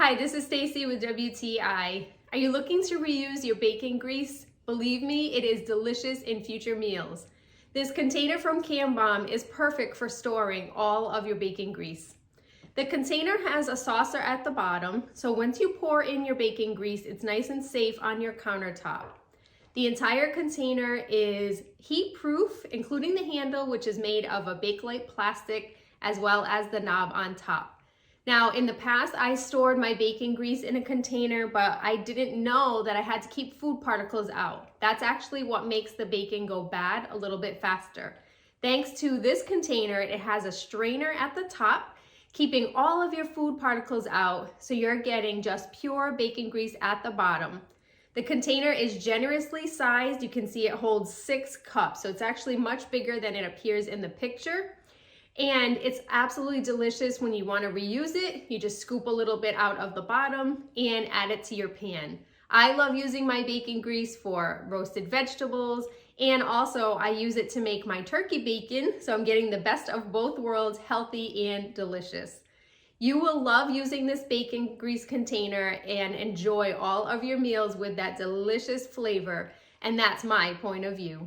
Hi, this is Stacy with WTI. Are you looking to reuse your bacon grease? Believe me, it is delicious in future meals. This container from Cambom is perfect for storing all of your bacon grease. The container has a saucer at the bottom, so once you pour in your bacon grease, it's nice and safe on your countertop. The entire container is heat-proof, including the handle, which is made of a Bakelite plastic, as well as the knob on top. Now, in the past, I stored my bacon grease in a container, but I didn't know that I had to keep food particles out. That's actually what makes the bacon go bad a little bit faster. Thanks to this container, it has a strainer at the top, keeping all of your food particles out, so you're getting just pure bacon grease at the bottom. The container is generously sized. You can see it holds 6 cups, so it's actually much bigger than it appears in the picture. And it's absolutely delicious. When you want to reuse it, you just scoop a little bit out of the bottom and add it to your pan. I love using my bacon grease for roasted vegetables, and also I use it to make my turkey bacon, so I'm getting the best of both worlds, healthy and delicious. You will love using this bacon grease container and enjoy all of your meals with that delicious flavor, and that's my point of view.